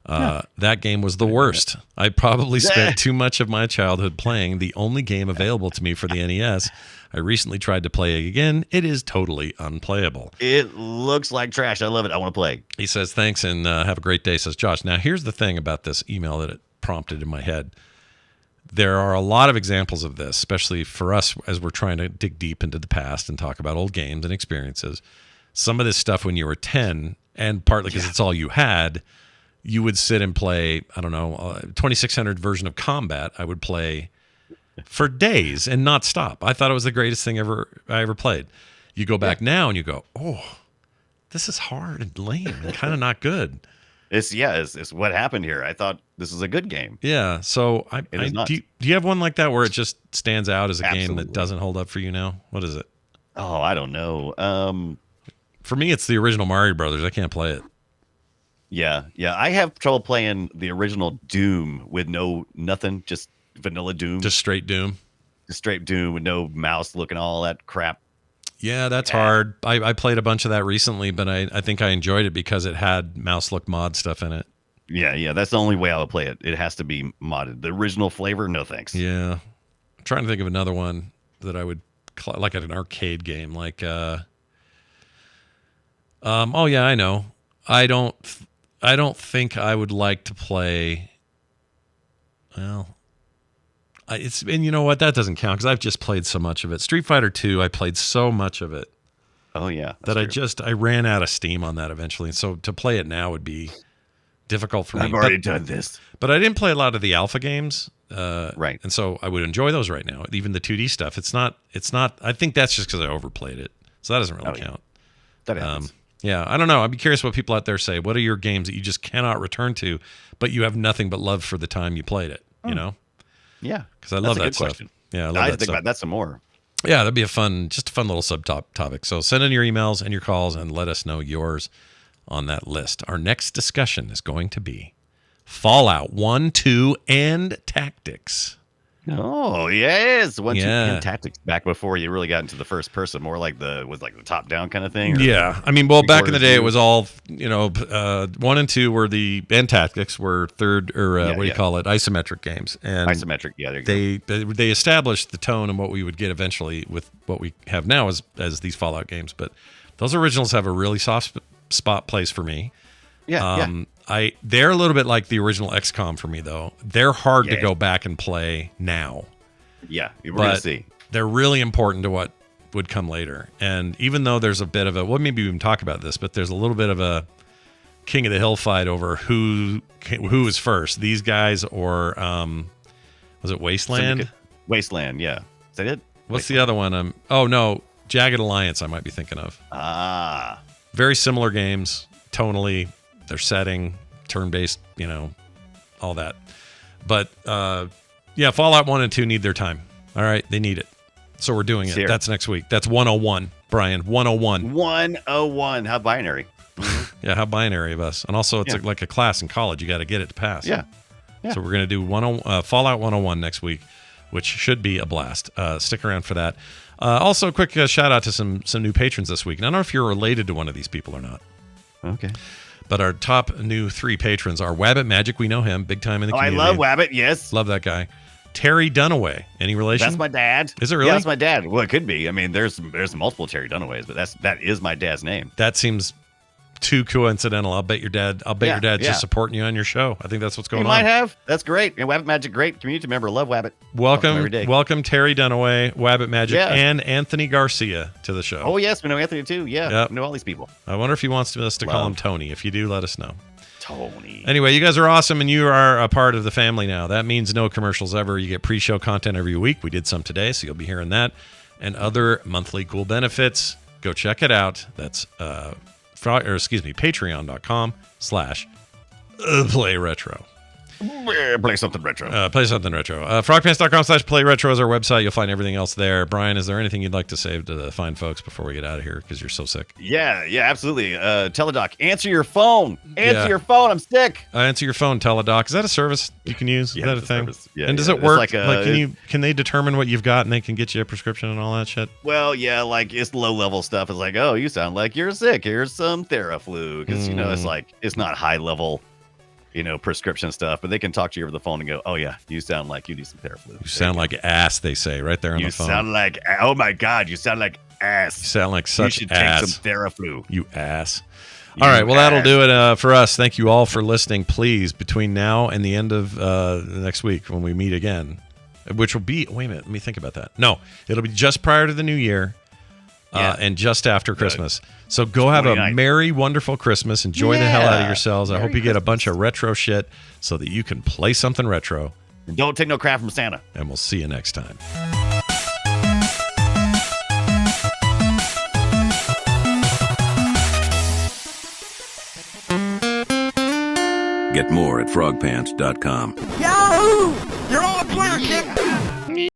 That game was the worst. I probably spent too much of my childhood playing the only game available to me for the NES. I recently tried to play it again. It is totally unplayable. It looks like trash. I love it. I want to play. He says, thanks, and have a great day, says Josh. Now, here's the thing about this email that it prompted in my head. There are a lot of examples of this, especially for us as we're trying to dig deep into the past and talk about old games and experiences. Some of this stuff when you were 10, and partly because it's all you had, you would sit and play, I don't know, 2600 version of Combat. I would play for days and not stop. I thought it was the greatest thing I ever played. You go back now and you go, oh, this is hard and lame and kind of not good. It's what happened here. I thought this was a good game. Yeah. So do you have one like that where it just stands out as a game that doesn't hold up for you now? What is it? Oh, I don't know. For me, it's the original Mario Brothers. I can't play it. Yeah. I have trouble playing the original Doom with nothing, just vanilla Doom. Just straight Doom. Just straight Doom with no mouse looking, all that crap. Yeah, that's hard. I played a bunch of that recently, but I think I enjoyed it because it had mouse look mod stuff in it. Yeah. That's the only way I would play it. It has to be modded. The original flavor, no thanks. Yeah. I'm trying to think of another one that I would like an arcade game, like oh yeah, I know. I don't think I would like to play. Well, and you know what? That doesn't count because I've just played so much of it. Street Fighter 2, I played so much of it. Oh yeah, that I ran out of steam on that eventually. And so to play it now would be difficult for me. I've already done this. But I didn't play a lot of the alpha games. Right. And so I would enjoy those right now. Even the 2D stuff. It's not. I think that's just because I overplayed it. So that doesn't really count. That happens. Yeah, I don't know. I'd be curious what people out there say. What are your games that you just cannot return to, but you have nothing but love for the time you played it? You know? Yeah, because I love that stuff. Question. Yeah, I love that think stuff. about that some more. Yeah, that'd be a fun little topic. So send in your emails and your calls and let us know yours on that list. Our next discussion is going to be Fallout 1, 2, and Tactics. Oh, yes. 1, 2, and Tactics back before you really got into the first person, more like the top down kind of thing. Yeah. I mean, well, back in the day, it was all, 1 and 2 were and Tactics were third, or what do you call it? Isometric games. And isometric. Yeah. There you go. They established the tone and what we would get eventually with what we have now as these Fallout games. But those originals have a really soft spot place for me. Yeah. They're a little bit like the original XCOM for me, though. They're hard to go back and play now. Yeah, we're going to see. They're really important to what would come later. And even though there's a bit of maybe we can talk about this, but there's a little bit of a King of the Hill fight over who is first, these guys or was it Wasteland? Wasteland, yeah. Is that it? What's the other one? Oh no, Jagged Alliance. I might be thinking of. Very similar games tonally. Their setting, turn-based, all that. But, Fallout 1 and 2 need their time. All right? They need it. So we're doing it. Here. That's next week. That's 101, Brian. 101. 101. How binary. Yeah, how binary of us. And also, it's like a class in college. You got to get it to pass. Yeah. So we're going to do Fallout 101 next week, which should be a blast. Stick around for that. Also, a quick shout-out to some new patrons this week. And I don't know if you're related to one of these people or not. Okay. But our top new 3 patrons are Wabbit Magic. We know him big time in the community. I love Wabbit. Yes. Love that guy. Terry Dunaway. Any relation? That's my dad. Is it really? Yeah, that's my dad. Well, it could be. I mean, there's multiple Terry Dunaways, but that is my dad's name. That seems too coincidental. I'll bet your dad's just supporting you on your show. I think that's what's going on. He might have. That's great. And Wabbit Magic, great community member. Love Wabbit. Welcome Terry Dunaway, Wabbit Magic, and Anthony Garcia to the show. Oh yes, we know Anthony too. Yeah, we know all these people. I wonder if he wants us to call him Tony. If you do, let us know. Tony. Anyway, you guys are awesome, and you are a part of the family now. That means no commercials ever. You get pre-show content every week. We did some today, so you'll be hearing that, and other monthly cool benefits. Go check it out. That's patreon.com/playretro. Play something retro. Play something retro. Frogpants.com/playretro is our website. You'll find everything else there. Brian, is there anything you'd like to say to the fine folks before we get out of here? Because you're so sick. Yeah, absolutely. Teledoc, answer your phone. Answer your phone. I'm sick. Answer your phone, Teledoc. Is that a service you can use? Is that a thing? Yeah, and does it work? Can they determine what you've got and they can get you a prescription and all that shit? Well, yeah, like it's low level stuff. It's like, oh, you sound like you're sick. Here's some Theraflu. Because, it's like, it's not high level, prescription stuff, but they can talk to you over the phone and go, oh, yeah, you sound like you need some Theraflu. You sound like ass, they say right there on the phone. You sound like, oh my God, you sound like ass. You sound like such ass. You should take some Theraflu. You ass. All right, well, that'll do it for us. Thank you all for listening. Please, between now and the end of the next week when we meet again, which will be, wait a minute, let me think about that. No, it'll be just prior to the new year and just after Christmas. So go have a merry, wonderful Christmas. Enjoy the hell out of yourselves. I hope you get a bunch of retro shit so that you can play something retro. And don't take no crap from Santa. And we'll see you next time. Get more at frogpants.com. Yahoo! You're all clear, kid.